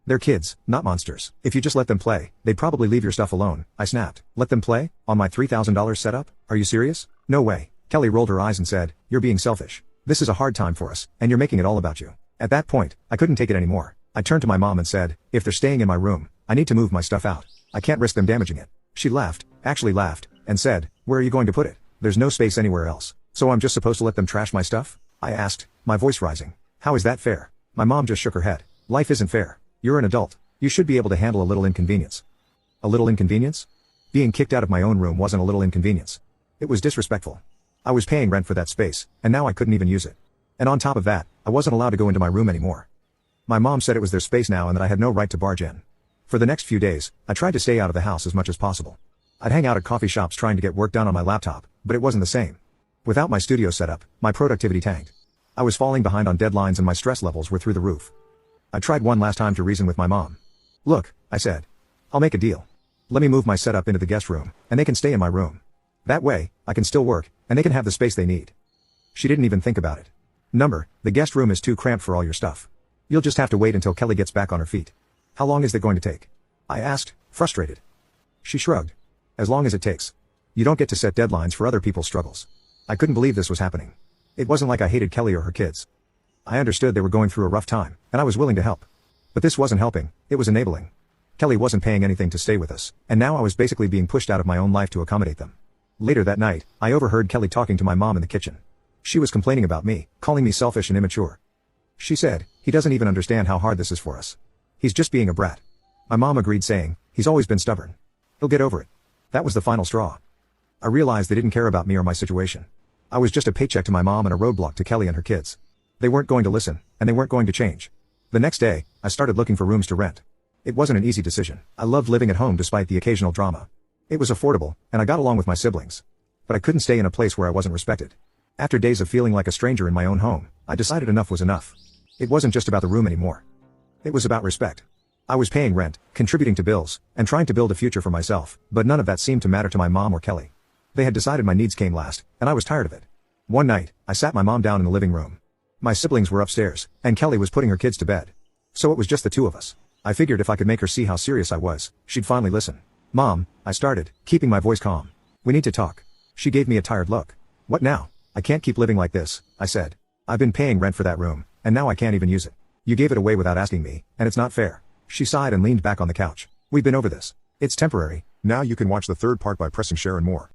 They're kids, not monsters. If you just let them play, they'd probably leave your stuff alone, I snapped. Let them play? On my $3,000 setup? Are you serious? No way. Kelly rolled her eyes and said, you're being selfish. This is a hard time for us, and you're making it all about you. At that point, I couldn't take it anymore. I turned to my mom and said, if they're staying in my room, I need to move my stuff out. I can't risk them damaging it. She laughed, actually laughed, and said, where are you going to put it? There's no space anywhere else. So I'm just supposed to let them trash my stuff? I asked, my voice rising. How is that fair? My mom just shook her head. Life isn't fair. You're an adult. You should be able to handle a little inconvenience. A little inconvenience? Being kicked out of my own room wasn't a little inconvenience. It was disrespectful. I was paying rent for that space, and now I couldn't even use it. And on top of that, I wasn't allowed to go into my room anymore. My mom said it was their space now and that I had no right to barge in. For the next few days, I tried to stay out of the house as much as possible. I'd hang out at coffee shops trying to get work done on my laptop, but it wasn't the same. Without my studio setup, my productivity tanked. I was falling behind on deadlines and my stress levels were through the roof. I tried one last time to reason with my mom. Look, I said. I'll make a deal. Let me move my setup into the guest room, and they can stay in my room. That way, I can still work, and they can have the space they need. She didn't even think about it. The guest room is too cramped for all your stuff. You'll just have to wait until Kelly gets back on her feet. How long is that going to take? I asked, frustrated. She shrugged. As long as it takes. You don't get to set deadlines for other people's struggles. I couldn't believe this was happening. It wasn't like I hated Kelly or her kids. I understood they were going through a rough time, and I was willing to help. But this wasn't helping, it was enabling. Kelly wasn't paying anything to stay with us, and now I was basically being pushed out of my own life to accommodate them. Later that night, I overheard Kelly talking to my mom in the kitchen. She was complaining about me, calling me selfish and immature. She said, he doesn't even understand how hard this is for us. He's just being a brat. My mom agreed, saying, he's always been stubborn. He'll get over it. That was the final straw. I realized they didn't care about me or my situation. I was just a paycheck to my mom and a roadblock to Kelly and her kids. They weren't going to listen, and they weren't going to change. The next day, I started looking for rooms to rent. It wasn't an easy decision. I loved living at home despite the occasional drama. It was affordable, and I got along with my siblings. But I couldn't stay in a place where I wasn't respected. After days of feeling like a stranger in my own home, I decided enough was enough. It wasn't just about the room anymore. It was about respect. I was paying rent, contributing to bills, and trying to build a future for myself, but none of that seemed to matter to my mom or Kelly. They had decided my needs came last, and I was tired of it. One night, I sat my mom down in the living room. My siblings were upstairs, and Kelly was putting her kids to bed. So it was just the two of us. I figured if I could make her see how serious I was, she'd finally listen. Mom, I started, keeping my voice calm. We need to talk. She gave me a tired look. What now? I can't keep living like this, I said. I've been paying rent for that room, and now I can't even use it. You gave it away without asking me, and it's not fair. She sighed and leaned back on the couch. We've been over this. It's temporary. Now you can watch the third part by pressing share and more.